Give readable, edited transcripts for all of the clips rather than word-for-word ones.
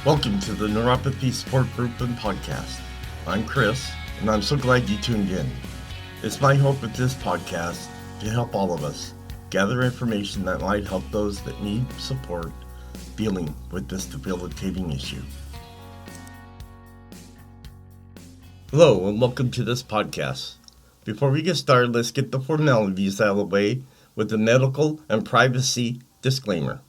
Welcome to the Neuropathy Support Group and Podcast. I'm Chris, and I'm so glad you tuned in. It's my hope with this podcast to help all of us gather information that might help those that need support dealing with this debilitating issue. Hello, and welcome to this podcast. Before we get started, let's get the formalities out of the way with the medical and privacy disclaimer.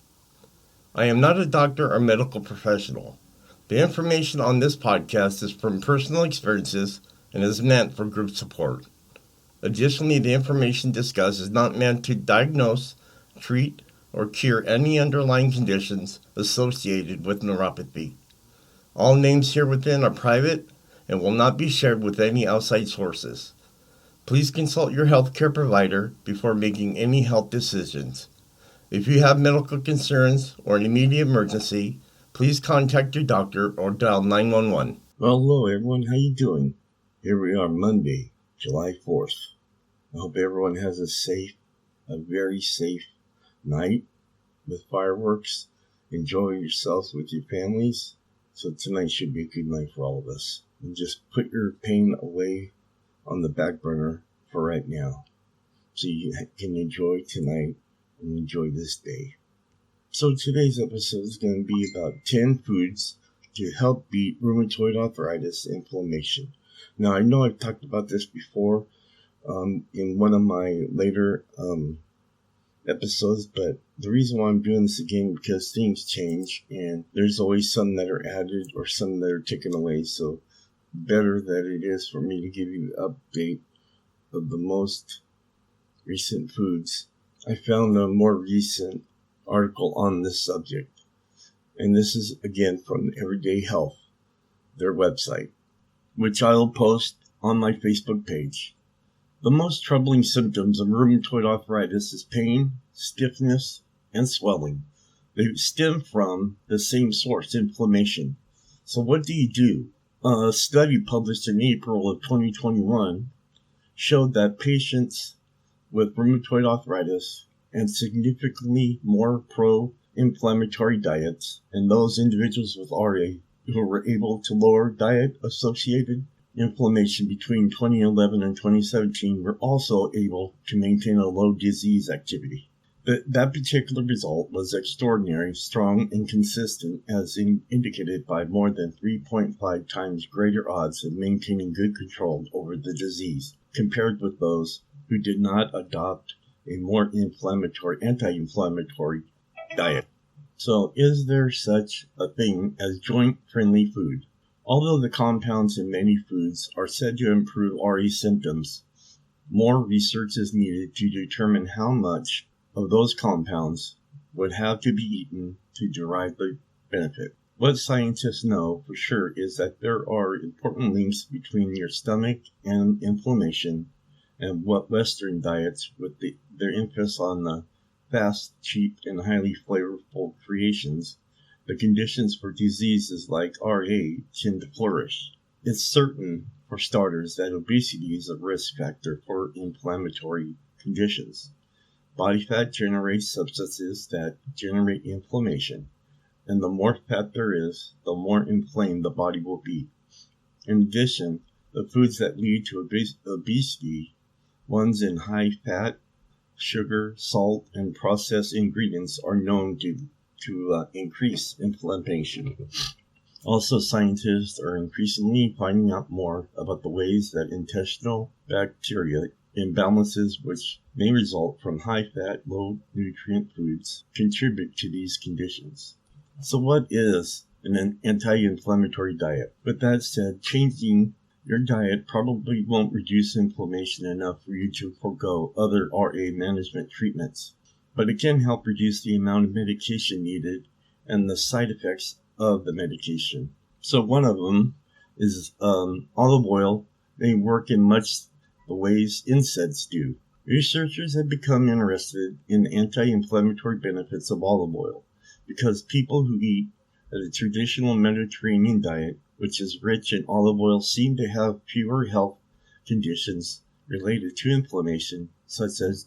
I am not a doctor or medical professional. The information on this podcast is from personal experiences and is meant for group support. Additionally, the information discussed is not meant to diagnose, treat, or cure any underlying conditions associated with neuropathy. All names here within are private and will not be shared with any outside sources. Please consult your healthcare provider before making any health decisions. If you have medical concerns or an immediate emergency, please contact your doctor or dial 911. Well, hello everyone, how you doing? Here we are, Monday, July 4th. I hope everyone has a very safe night with fireworks. Enjoy yourselves with your families. So tonight should be a good night for all of us. And just put your pain away on the back burner for right now, so you can enjoy tonight and enjoy this day. So today's episode is going to be about 10 foods to help beat rheumatoid arthritis inflammation. Now, I know I've talked about this before in one of my later episodes, but the reason why I'm doing this again because things change and there's always some that are added or some that are taken away. So better that it is for me to give you an update of the most recent foods. I found a more recent article on this subject, and this is again from Everyday Health, their website, which I'll post on my Facebook page. The most troubling symptoms of rheumatoid arthritis is pain, stiffness, and swelling. They stem from the same source, inflammation. So what do you do? A study published in April of 2021 showed that patients with rheumatoid arthritis and significantly more pro-inflammatory diets and those individuals with RA who were able to lower diet-associated inflammation between 2011 and 2017 were also able to maintain a low disease activity. That particular result was extraordinary, strong, and consistent, as indicated by more than 3.5 times greater odds of maintaining good control over the disease compared with those who did not adopt a more anti-inflammatory diet. So, is there such a thing as joint-friendly food? Although the compounds in many foods are said to improve RA symptoms, more research is needed to determine how much of those compounds would have to be eaten to derive the benefit. What scientists know for sure is that there are important links between your stomach and inflammation, and what Western diets, with their emphasis on the fast, cheap, and highly flavorful creations, the conditions for diseases like RA tend to flourish. It's certain, for starters, that obesity is a risk factor for inflammatory conditions. Body fat generates substances that generate inflammation, and the more fat there is, the more inflamed the body will be. In addition, the foods that lead to obesity, ones in high fat, sugar, salt, and processed ingredients, are known to increase inflammation. Also, scientists are increasingly finding out more about the ways that intestinal bacteria imbalances, which may result from high-fat, low-nutrient foods, contribute to these conditions. So what is an anti-inflammatory diet? With that said, changing your diet probably won't reduce inflammation enough for you to forego other RA management treatments, but it can help reduce the amount of medication needed and the side effects of the medication. So one of them is olive oil. They work in much the ways NSAIDs do. Researchers have become interested in the anti-inflammatory benefits of olive oil because people who eat a traditional Mediterranean diet, which is rich in olive oil, seem to have fewer health conditions related to inflammation, such as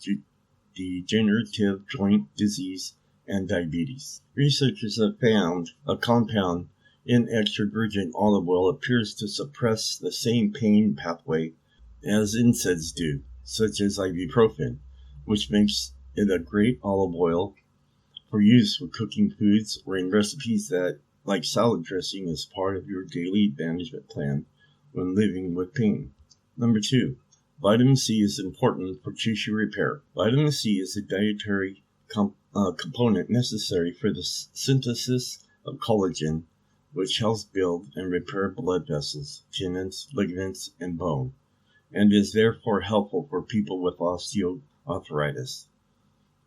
degenerative joint disease and diabetes. Researchers have found a compound in extra virgin olive oil appears to suppress the same pain pathway as NSAIDs do, such as ibuprofen, which makes it a great olive oil for use with cooking foods or in recipes that, like salad dressing, is part of your daily management plan when living with pain. Number 2. Vitamin C is important for tissue repair. Vitamin C is a dietary component necessary for the synthesis of collagen, which helps build and repair blood vessels, tendons, ligaments, and bone, and is therefore helpful for people with osteoarthritis.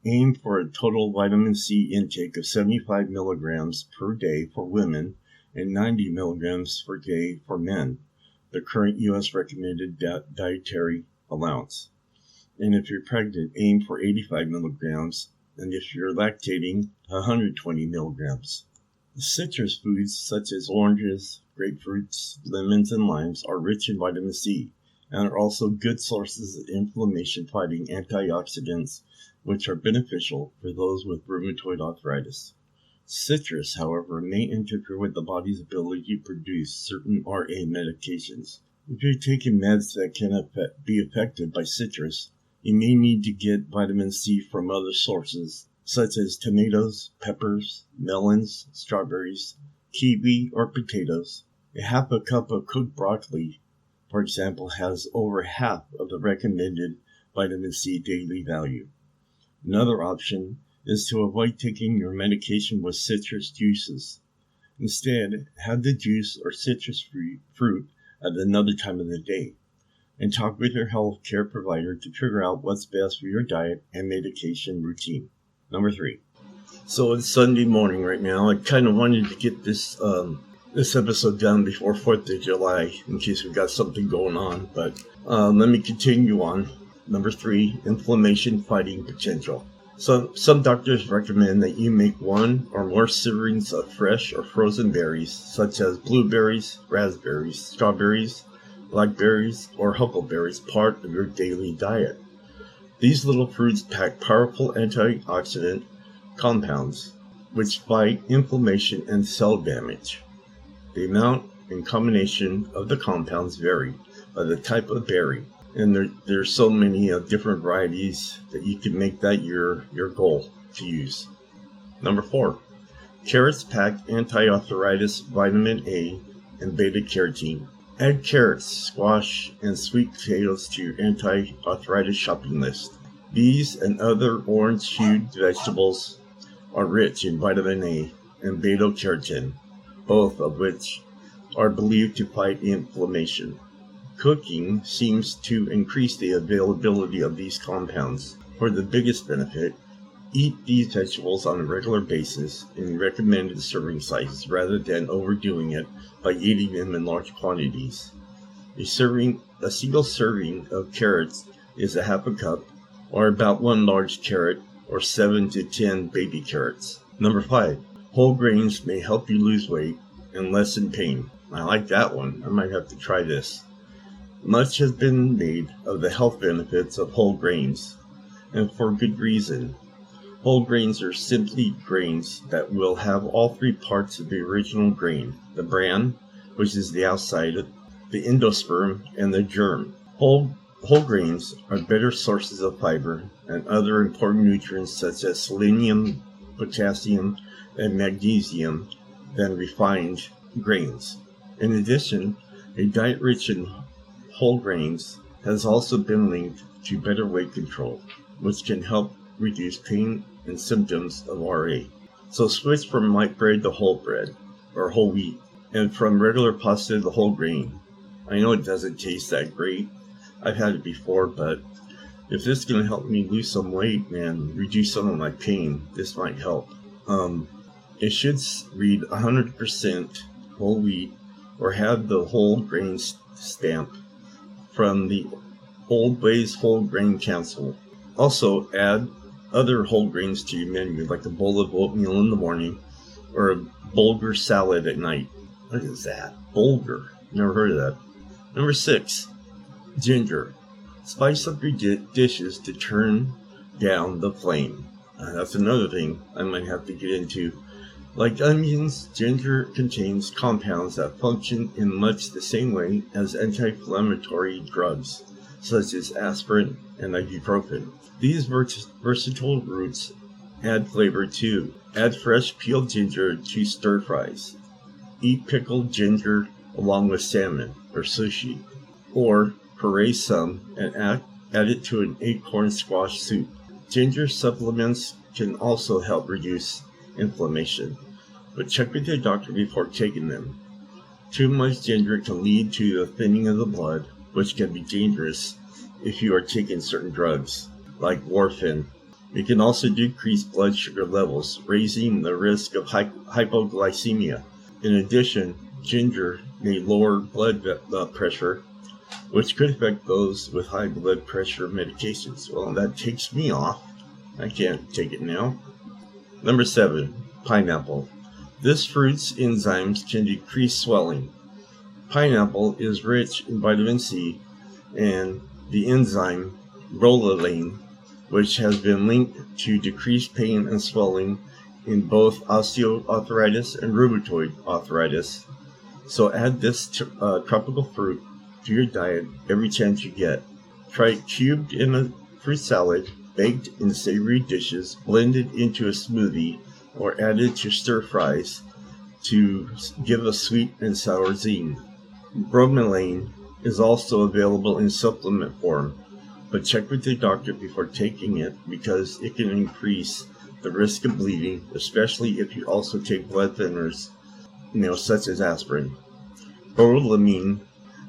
Aim for a total vitamin C intake of 75 milligrams per day for women and 90 milligrams per day for men, the current U.S. recommended dietary allowance. And if you're pregnant, aim for 85 milligrams, and if you're lactating, 120 milligrams. Citrus foods such as oranges, grapefruits, lemons, and limes are rich in vitamin C and are also good sources of inflammation-fighting antioxidants, which are beneficial for those with rheumatoid arthritis. Citrus, however, may interfere with the body's ability to produce certain RA medications. If you're taking meds that can be affected by citrus, you may need to get vitamin C from other sources, such as tomatoes, peppers, melons, strawberries, kiwi, or potatoes. A half a cup of cooked broccoli, for example, has over half of the recommended vitamin C daily value. Another option is to avoid taking your medication with citrus juices. Instead, have the juice or citrus fruit at another time of the day, and talk with your health care provider to figure out what's best for your diet and medication routine. Number 3. So it's Sunday morning right now. I kind of wanted to get this episode done before 4th of July in case we've got something going on, but let me continue on. Number 3, inflammation fighting potential. So some doctors recommend that you make 1 or more servings of fresh or frozen berries, such as blueberries, raspberries, strawberries, blackberries, or huckleberries, part of your daily diet. These little fruits pack powerful antioxidant compounds, which fight inflammation and cell damage. The amount and combination of the compounds vary by the type of berry, and there's so many different varieties that you can make that your goal to use. Number 4, carrots pack anti-arthritis vitamin A and beta-carotene. Add carrots, squash, and sweet potatoes to your anti-arthritis shopping list. These and other orange-hued vegetables are rich in vitamin A and beta-carotene, both of which are believed to fight inflammation. Cooking seems to increase the availability of these compounds. For the biggest benefit, eat these vegetables on a regular basis in recommended serving sizes rather than overdoing it by eating them in large quantities. A single serving of carrots is a half a cup, or about 1 large carrot, or 7 to 10 baby carrots. Number 5, whole grains may help you lose weight and lessen pain. I like that one. I might have to try this. Much has been made of the health benefits of whole grains, and for good reason. Whole grains are simply grains that will have all 3 parts of the original grain: the bran, which is the outside, the endosperm, and the germ. Whole grains are better sources of fiber and other important nutrients such as selenium, potassium, and magnesium than refined grains. In addition, a diet rich in whole grains has also been linked to better weight control, which can help reduce pain and symptoms of RA. So switch from white bread to whole bread, or whole wheat, and from regular pasta to whole grain. I know it doesn't taste that great. I've had it before, but if this is going to help me lose some weight and reduce some of my pain, this might help. It should read 100% whole wheat or have the whole grain stamp from the Old Ways Whole Grain Council. Also, add other whole grains to your menu, like a bowl of oatmeal in the morning or a bulgur salad at night. What is that? Bulgur. Never heard of that. Number 6, ginger. Spice up your dishes to turn down the flame. That's another thing I might have to get into. Like onions, ginger contains compounds that function in much the same way as anti-inflammatory drugs, such as aspirin and ibuprofen. These versatile roots add flavor too. Add fresh peeled ginger to stir fries. Eat pickled ginger along with salmon or sushi. Or puree some and add it to an acorn squash soup. Ginger supplements can also help reduce inflammation, but check with your doctor before taking them. Too much ginger can lead to the thinning of the blood, which can be dangerous if you are taking certain drugs, like warfarin. It can also decrease blood sugar levels, raising the risk of hypoglycemia. In addition, ginger may lower blood pressure, which could affect those with high blood pressure medications. Well, that takes me off. I can't take it now. Number 7, pineapple. This fruit's enzymes can decrease swelling. Pineapple is rich in vitamin C and the enzyme bromelain, which has been linked to decreased pain and swelling in both osteoarthritis and rheumatoid arthritis. So add this tropical fruit to your diet every chance you get. Try it cubed in a fruit salad, baked in savory dishes, blended into a smoothie, or added to stir fries to give a sweet and sour zing. Bromelain is also available in supplement form, but check with your doctor before taking it because it can increase the risk of bleeding, especially if you also take blood thinners, such as aspirin. Bromelain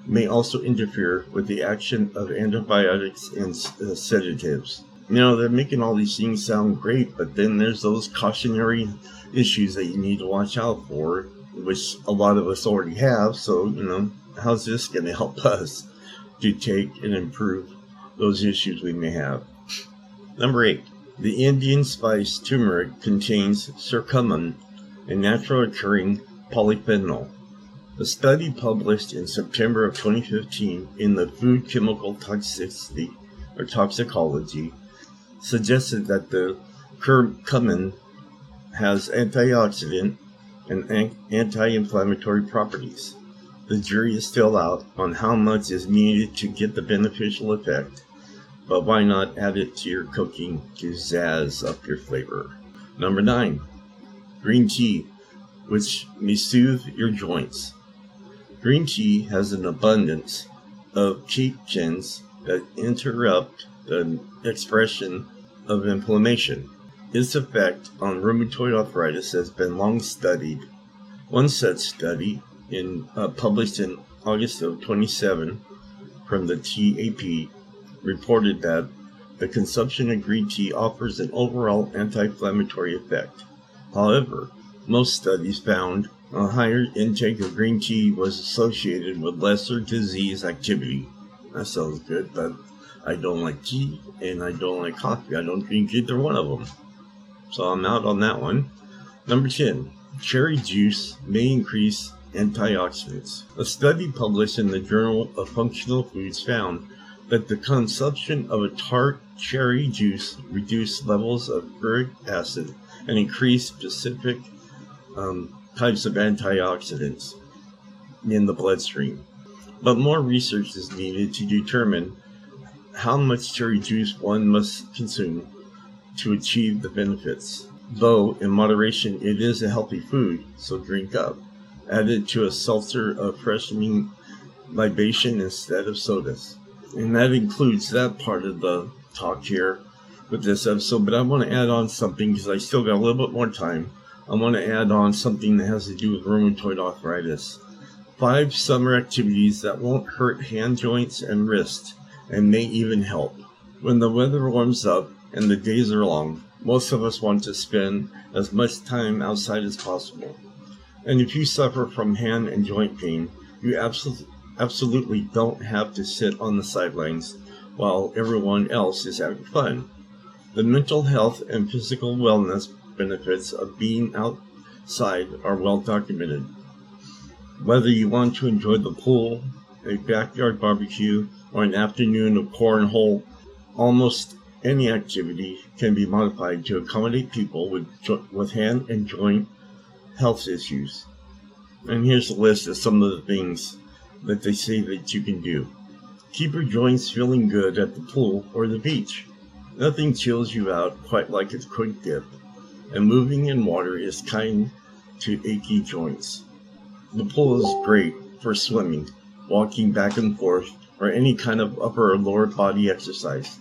may also interfere with the action of antibiotics and sedatives. They're making all these things sound great, but then there's those cautionary issues that you need to watch out for, which a lot of us already have. So, how's this going to help us to take and improve those issues we may have? Number 8, the Indian spice turmeric contains curcumin, a natural occurring polyphenol. A study published in September of 2015 in the Food Chemical Toxicity or Toxicology suggested that the curcumin has antioxidant and anti-inflammatory properties. The jury is still out on how much is needed to get the beneficial effect, but why not add it to your cooking to zazz up your flavor? Number 9, green tea, which may soothe your joints. Green tea has an abundance of catechins that interrupt the expression of inflammation. Its effect on rheumatoid arthritis has been long studied. One such study, published in August of 2007 from the TAP, reported that the consumption of green tea offers an overall anti-inflammatory effect. However, most studies found a higher intake of green tea was associated with lesser disease activity. That sounds good, but I don't like tea and I don't like coffee. I don't drink either one of them. So I'm out on that one. Number 10, cherry juice may increase antioxidants. A study published in the Journal of Functional Foods found that the consumption of a tart cherry juice reduced levels of uric acid and increased specific types of antioxidants in the bloodstream. But more research is needed to determine how much cherry juice one must consume to achieve the benefits. Though, in moderation, it is a healthy food, so drink up. Add it to a seltzer of freshening libation instead of sodas. And that includes that part of the talk here with this episode, but I want to add on something because I still got a little bit more time. I want to add on something that has to do with rheumatoid arthritis. 5 summer activities that won't hurt hand joints and wrists and may even help. When the weather warms up and the days are long, most of us want to spend as much time outside as possible. And if you suffer from hand and joint pain, you absolutely don't have to sit on the sidelines while everyone else is having fun. The mental health and physical wellness benefits of being outside are well documented. Whether you want to enjoy the pool, a backyard barbecue, or an afternoon of cornhole, almost any activity can be modified to accommodate people with hand and joint health issues. And here's a list of some of the things that they say that you can do. Keep your joints feeling good at the pool or the beach. Nothing chills you out quite like a quick dip, and moving in water is kind to achy joints. The pool is great for swimming, walking back and forth, or any kind of upper or lower body exercise.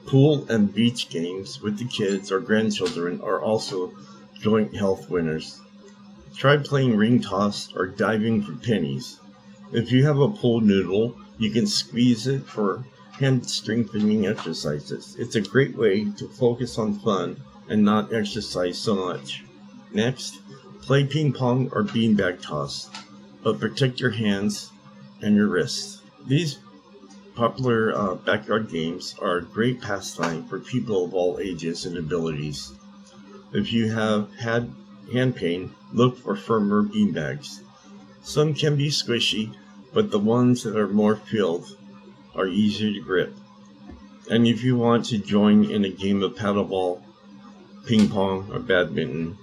Pool and beach games with the kids or grandchildren are also joint health winners. Try playing ring toss or diving for pennies. If you have a pool noodle, you can squeeze it for hand strengthening exercises. It's a great way to focus on fun and not exercise so much. Next, play ping pong or beanbag toss, but protect your hands and your wrists. These popular backyard games are a great pastime for people of all ages and abilities. If you have had hand pain, look for firmer beanbags. Some can be squishy, but the ones that are more filled are easier to grip. And if you want to join in a game of paddleball, ping pong, or badminton,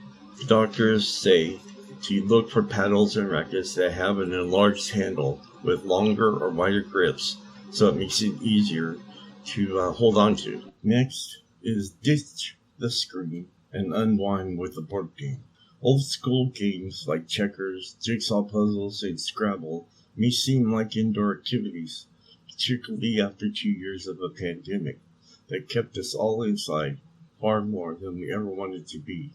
doctors say to look for paddles and rackets that have an enlarged handle with longer or wider grips, so it makes it easier to hold on to. Next is ditch the screen and unwind with a board game. Old school games like checkers, jigsaw puzzles, and Scrabble may seem like indoor activities, particularly after 2 years of a pandemic that kept us all inside far more than we ever wanted to be.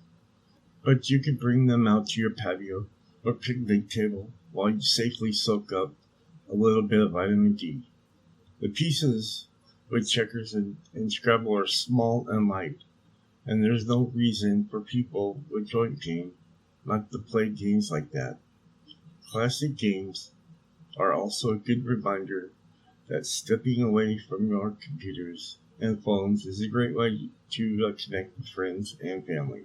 But you can bring them out to your patio or picnic table while you safely soak up a little bit of vitamin D. The pieces with checkers and Scrabble are small and light, and there's no reason for people with joint pain not to play games like that. Classic games are also a good reminder that stepping away from your computers and phones is a great way to connect with friends and family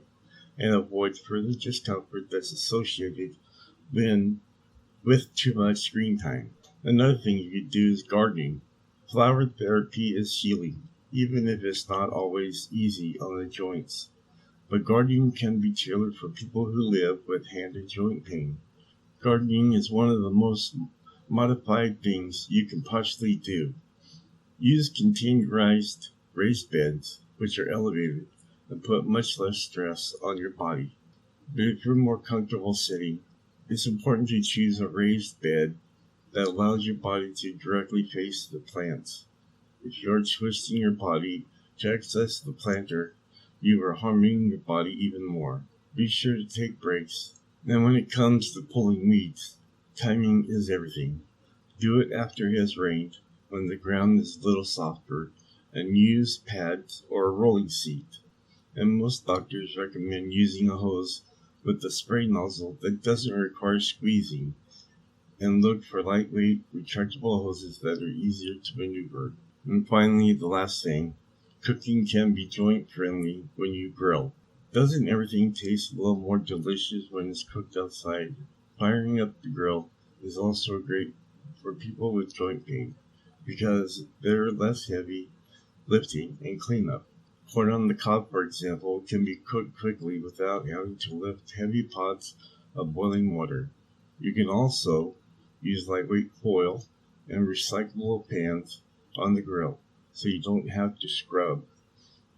and avoid further discomfort that's associated with too much screen time. Another thing you could do is gardening. Flower therapy is healing, even if it's not always easy on the joints. But gardening can be tailored for people who live with hand and joint pain. Gardening is one of the most modified things you can possibly do. Use containerized raised beds, which are elevated and put much less stress on your body. But if you're more comfortable sitting, it's important to choose a raised bed that allows your body to directly face the plants. If you're twisting your body to access the planter, you are harming your body even more. Be sure to take breaks. And when it comes to pulling weeds, timing is everything. Do it after it has rained, when the ground is a little softer, and use pads or a rolling seat. And most doctors recommend using a hose with a spray nozzle that doesn't require squeezing, and look for lightweight, retractable hoses that are easier to maneuver. And finally, the last thing, cooking can be joint friendly when you grill. Doesn't everything taste a little more delicious when it's cooked outside? Firing up the grill is also great for people with joint pain because they're less heavy lifting and cleanup. Corn on the cob, for example, can be cooked quickly without having to lift heavy pots of boiling water. You can also use lightweight foil and recyclable pans on the grill, so you don't have to scrub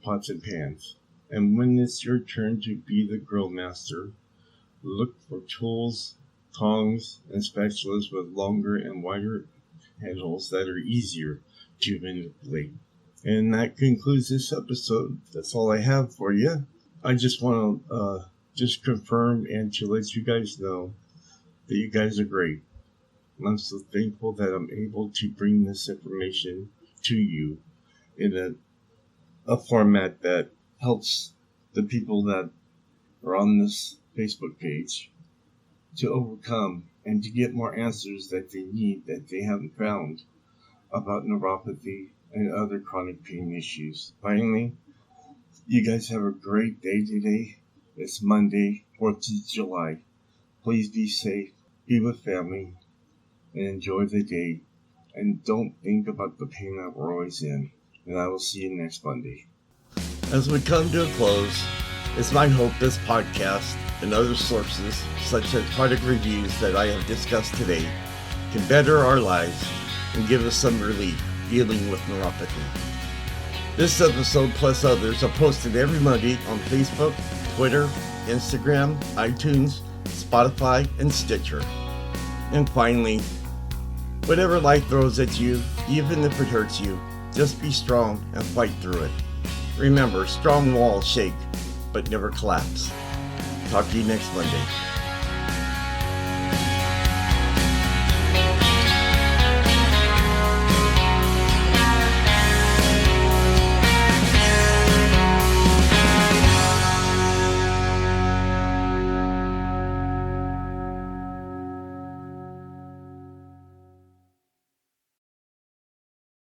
pots and pans. And when it's your turn to be the grill master, look for tools, tongs, and spatulas with longer and wider handles that are easier to manipulate. And that concludes this episode. That's all I have for you. I just want to just confirm and to let you guys know that you guys are great. I'm so thankful that I'm able to bring this information to you in a format that helps the people that are on this Facebook page to overcome and to get more answers that they need that they haven't found about neuropathy and other chronic pain issues. Finally, you guys have a great day today. It's Monday, 4th of July. Please be safe, be with family, and enjoy the day. And don't think about the pain that we're always in. And I will see you next Monday. As we come to a close, it's my hope this podcast and other sources, such as product reviews that I have discussed today, can better our lives and give us some relief dealing with neuropathy. This episode plus others are posted every Monday on Facebook, Twitter, Instagram, iTunes, Spotify, and Stitcher. And finally, whatever life throws at you, even if it hurts you, just be strong and fight through it. Remember, strong walls shake, but never collapse. Talk to you next Monday.